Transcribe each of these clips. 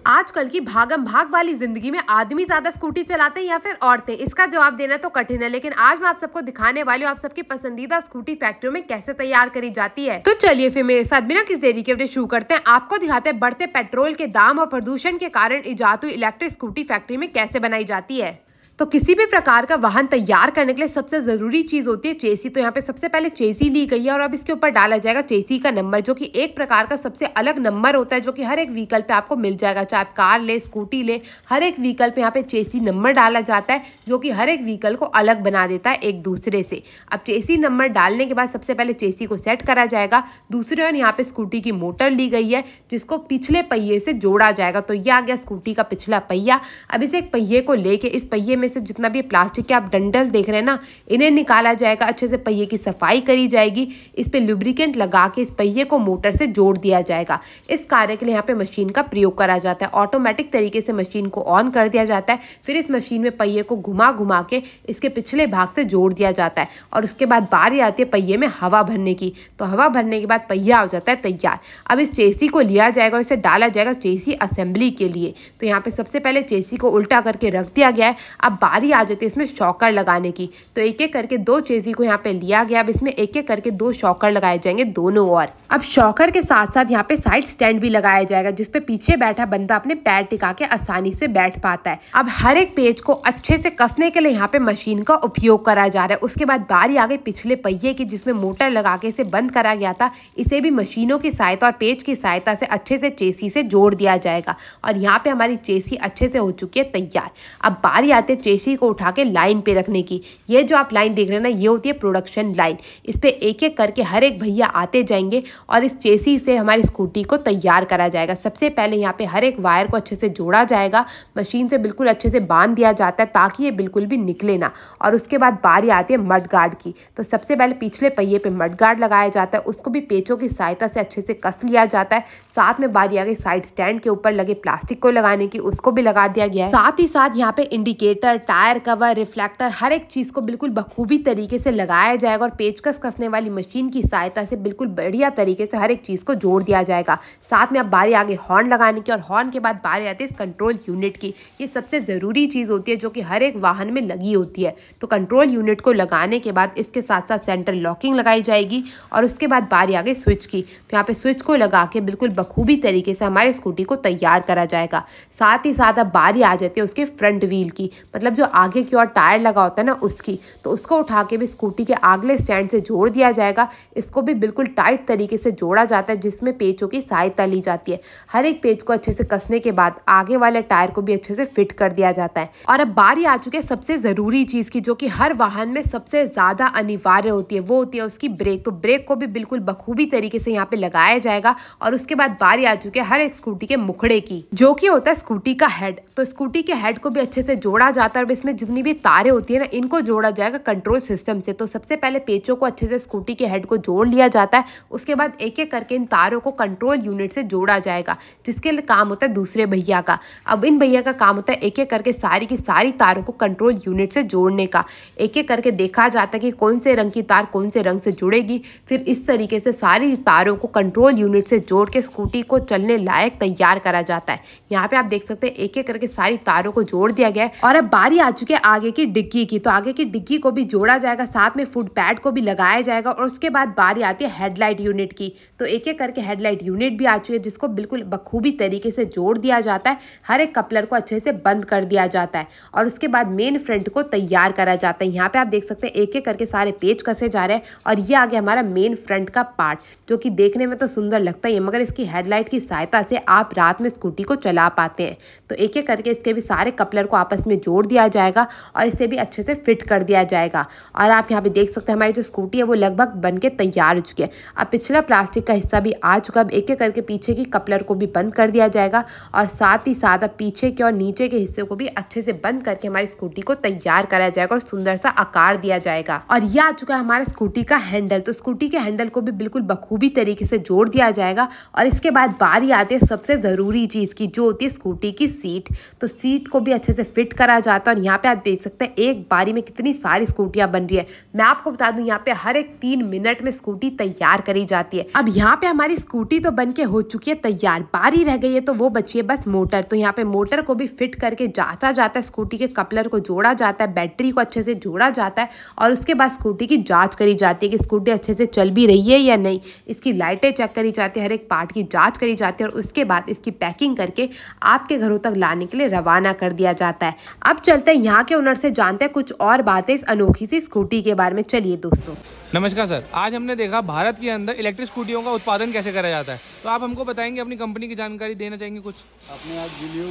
आजकल की भागम भाग वाली जिंदगी में आदमी ज्यादा स्कूटी चलाते हैं या फिर औरतें? इसका जवाब देना तो कठिन है, लेकिन आज मैं आप सबको दिखाने वाली हूँ आप सबकी पसंदीदा स्कूटी फैक्ट्रियों में कैसे तैयार करी जाती है। तो चलिए फिर मेरे साथ बिना किसी देरी के शुरू करते हैं। आपको दिखाते हैं बढ़ते पेट्रोल के दाम और प्रदूषण के कारण इजाद हुई इलेक्ट्रिक स्कूटी फैक्ट्री में कैसे बनाई जाती है। तो किसी भी प्रकार का वाहन तैयार करने के लिए सबसे जरूरी चीज होती है चेसी। तो यहाँ पे सबसे पहले चेसी ली गई है और अब इसके ऊपर डाला जाएगा चेसी का नंबर, जो कि एक प्रकार का सबसे अलग नंबर होता है, जो कि हर एक व्हीकल पे आपको मिल जाएगा। चाहे आप कार ले, स्कूटी ले, हर एक व्हीकल पे यहाँ पे चेसी नंबर डाला जाता है, जो कि हर एक व्हीकल को अलग बना देता है एक दूसरे से। अब चेसी नंबर डालने के बाद सबसे पहले चेसी को सेट करा जाएगा। दूसरी ओर यहाँ पे स्कूटी की मोटर ली गई है, जिसको पिछले पहिए से जोड़ा जाएगा। तो यह आ गया स्कूटी का पिछला पहिया। अब इसे एक पहिए को लेके इस पहिए में से जितना भी प्लास्टिक के आप डंडल देख रहे हैं ना, इन्हें निकाला जाएगा। अच्छे से पहिए की सफाई करी जाएगी। इस पे लुब्रिकेंट लगा के इस पहिए को मोटर से जोड़ दिया जाएगा। इस कार्य के लिए यहाँ पे मशीन का प्रयोग करा जाता है। ऑटोमेटिक तरीके से मशीन को ऑन कर दिया जाता है। फिर इस मशीन में पहिए को घुमा घुमा के इसके पिछले भाग से जोड़ दिया जाता है और उसके बाद बारी आती है पहिए में हवा भरने की। तो हवा भरने के बाद पहिया हो जाता है तैयार। अब इस चेसी को लिया जाएगा और इसे डाला जाएगा चेसी असेंबली के लिए। तो यहाँ पे सबसे पहले चेसी को उल्टा करके रख दिया गया है। अब बारी आ जाती है इसमें शॉकर लगाने की। तो एक एक करके दो चेसी को यहाँ पे लिया गया। अब इसमें एक एक करके दो शॉकर लगाए जाएंगे दोनों ओर। अब शॉकर के साथ साथ यहाँ पे साइड स्टैंड भी लगाया जाएगा, जिसपे पीछे बैठा बंदा अपने पैर टिका के आसानी से बैठ पाता है। अब हर एक पेज को अच्छे से कसने के लिए यहाँ पे मशीन का उपयोग करा जा रहा है। उसके बाद बारी आ गई पिछले पहिए की, जिसमें मोटर लगा के इसे बंद करा गया था। इसे भी मशीनों की सहायता और पेज की सहायता से अच्छे से चेसी से जोड़ दिया जाएगा और यहाँ पे हमारी चेसी अच्छे से हो चुकी है तैयार। अब बारी आते चेसी को उठा के लाइन पे रखने की। ये जो आप लाइन देख रहे हैं ना, ये होती है प्रोडक्शन लाइन। इस पे एक एक करके हर एक भैया आते जाएंगे और इस चेसी से हमारी स्कूटी को तैयार करा जाएगा। सबसे पहले यहाँ पे हर एक वायर को अच्छे से जोड़ा जाएगा। मशीन से बिल्कुल अच्छे से बांध दिया जाता है ताकि ये बिल्कुल भी निकले ना। और उसके बाद बारी आती है मड गार्ड की। तो सबसे पहले पिछले पहिए पे मड गार्ड लगाया जाता है, उसको भी पेचों की सहायता से अच्छे से कस लिया जाता है। साथ में बारी आ गई साइड स्टैंड के ऊपर लगे प्लास्टिक को लगाने की, उसको भी लगा दिया गया है। साथ ही साथ यहाँ पे इंडिकेटर, टायर कवर, रिफ्लेक्टर, हर एक चीज को बिल्कुल बखूबी तरीके से लगाया जाएगा और पेचकस कसने वाली मशीन की सहायता से बिल्कुल बढ़िया तरीके से हर एक चीज को जोड़ दिया जाएगा। साथ में अब बारी आगे हॉर्न लगाने की और हॉर्न के बाद बारी आती है इस कंट्रोल यूनिट की। ये सबसे जरूरी चीज होती है जो कि हर एक वाहन में लगी होती है। तो कंट्रोल यूनिट को लगाने के बाद इसके साथ साथ सेंटर लॉकिंग लगाई जाएगी और उसके बाद बारी आगे स्विच की। तो यहाँ पे स्विच को लगा के बिल्कुल बखूबी तरीके से हमारे स्कूटी को तैयार करा जाएगा। साथ ही साथ अब बारी आ जाती है उसके फ्रंट व्हील की, मतलब जो आगे की ओर टायर लगा होता है ना उसकी। तो उसको उठा के भी स्कूटी के अगले स्टैंड से जोड़ दिया जाएगा। इसको भी बिल्कुल टाइट तरीके से जोड़ा जाता है, जिसमें पेचों की सहायता ली जाती है। हर एक पेच को अच्छे से कसने के बाद आगे वाले टायर को भी अच्छे से फिट कर दिया जाता है। और अब बारी आ चुकी है सबसे जरूरी चीज की, जो कि हर वाहन में सबसे ज्यादा अनिवार्य होती है, वो होती है उसकी ब्रेक। तो ब्रेक को भी बिल्कुल बखूबी तरीके से यहाँ पे लगाया जाएगा। और उसके बाद बारी आ चुकी है हर एक स्कूटी के मुखड़े की, जो कि होता है स्कूटी का हेड। तो स्कूटी के हेड को भी अच्छे से जोड़ा जाता है और इसमें जितनी भी तारें होती है ना, इनको जोड़ा जाएगा कंट्रोल सिस्टम से। तो सबसे पहले पेचों को अच्छे से स्कूटी के हेड को जोड़ लिया जाता है। उसके बाद एक एक करके इन तारों को कंट्रोल यूनिट से जोड़ा जाएगा, जिसके लिए काम होता है दूसरे भैया का। अब इन भैया का काम होता है एक एक करके सारी की सारी तारों को कंट्रोल यूनिट से जोड़ने का। एक एक करके देखा जाता है कि कौन से रंग की तार कौन से रंग से जुड़ेगी। फिर इस तरीके से सारी तारों को कंट्रोल यूनिट से जोड़ के स्कूटी को चलने लायक तैयार करा जाता है। यहाँ पे आप देख सकते हैं एक एक करके सारी तारों को जोड़ दिया गया है। और अब बारी आ चुकी है आगे की डिग्गी की। तो आगे की डिग्गी को भी जोड़ा जाएगा, साथ में फुट पैड को भी लगाया जाएगा। और उसके बाद बारी आती है हेडलाइट यूनिट की। तो एक एक करके हेडलाइट यूनिट भी आ चुकी है, जिसको बिल्कुल बखूबी तरीके से जोड़ दिया जाता है। हर एक कपलर को अच्छे से बंद कर दिया जाता है और उसके बाद मेन फ्रंट को तैयार करा जाता है। यहाँ पे आप देख सकते हैं एक एक करके सारे पेज कसे जा रहे हैं और ये आ गया हमारा मेन फ्रंट का पार्ट, जो कि देखने में तो सुंदर लगता ही है, मगर इसकी हेडलाइट की सहायता से आप रात में स्कूटी को चला पाते हैं। तो एक एक करके इसके भी सारे कपलर को आपस में जोड़ दिया जाएगा और इसे भी अच्छे से फिट कर दिया जाएगा। और आप यहाँ पे देख सकते हैं हमारी जो स्कूटी है वो लगभग बन के तैयार हो चुकी है। अब पिछला प्लास्टिक का हिस्सा भी आ चुका है। अब एक एक करके पीछे की कपलर को भी बंद कर दिया जाएगा और साथ ही साथ अब पीछे के और नीचे के हिस्से को भी अच्छे से बंद करके हमारी स्कूटी को तैयार कराया जाएगा और सुंदर सा आकार दिया जाएगा। और यह आ चुका है हमारा स्कूटी का हैंडल। तो स्कूटी के हैंडल को भी बिल्कुल बखूबी तरीके से जोड़ दिया जाएगा। और इसके बाद बारी आती है सबसे जरूरी चीज की, जो होती है स्कूटी की सीट। तो सीट को भी अच्छे से फिट करा जाता जाता है। और यहाँ पे आप देख सकते हैं एक बारी में कितनी सारी स्कूटियां बन रही है। मैं आपको बता दूं यहाँ पे हर एक 3 मिनट में स्कूटी तैयार करी जाती है। अब यहाँ पे हमारी स्कूटी तो बन के हो चुकी है तैयार, बारी रह गई है तो वो बची है बस मोटर। तो यहाँ पे मोटर को भी फिट करके जांचा जाता है, स्कूटी के कपलर को जोड़ा जाता है, बैटरी को अच्छे से जोड़ा जाता है और उसके बाद स्कूटी की जांच करी जाती है कि स्कूटी अच्छे से चल भी रही है या नहीं। इसकी लाइटें चेक करी जाती है, हर एक पार्ट की जांच करी जाती है और उसके बाद इसकी पैकिंग करके आपके घरों तक लाने के लिए रवाना कर दिया जाता है। अब चलते हैं यहाँ के ओनर से, जानते हैं कुछ और बातें इस अनोखी सी स्कूटी के बारे में। चलिए दोस्तों। नमस्कार सर, आज हमने देखा भारत के अंदर इलेक्ट्रिक स्कूटियों का उत्पादन कैसे करा जाता है, तो आप हमको बताएंगे, अपनी कंपनी की जानकारी देना चाहेंगे कुछ? आपने आज जिलियो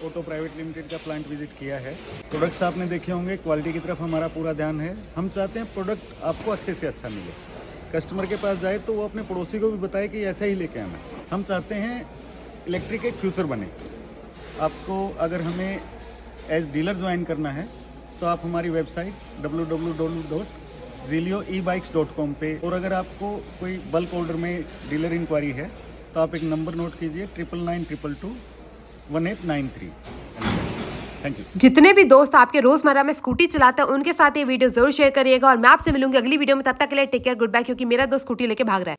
ऑटो प्राइवेट लिमिटेड का प्लांट विजिट किया है। प्रोडक्ट्स आपने देखे होंगे, क्वालिटी की तरफ हमारा पूरा ध्यान है। हम चाहते हैं प्रोडक्ट आपको अच्छे से अच्छा मिले, कस्टमर के पास जाए तो वो अपने पड़ोसी को भी बताए कि ऐसा ही लेके आना। हम चाहते हैं इलेक्ट्रिक एक फ्यूचर बने। आपको अगर हमें एज डीलर ज्वाइन करना है तो आप हमारी वेबसाइट www.zilioebikes.com पे, और अगर आपको कोई बल्क ऑर्डर में डीलर इंक्वायरी है तो आप एक नंबर नोट कीजिए 9992221893। Thank you. जितने भी दोस्त आपके रोजमर्रा में स्कूटी चलाते हैं उनके साथ ये वीडियो जरूर शेयर करिएगा और मैं आपसे मिलूंगी अगली वीडियो में। तब तक के लिए टेक केयर, गुड बाय, क्योंकि मेरा दोस्त स्कूटी लेके भाग रहा है।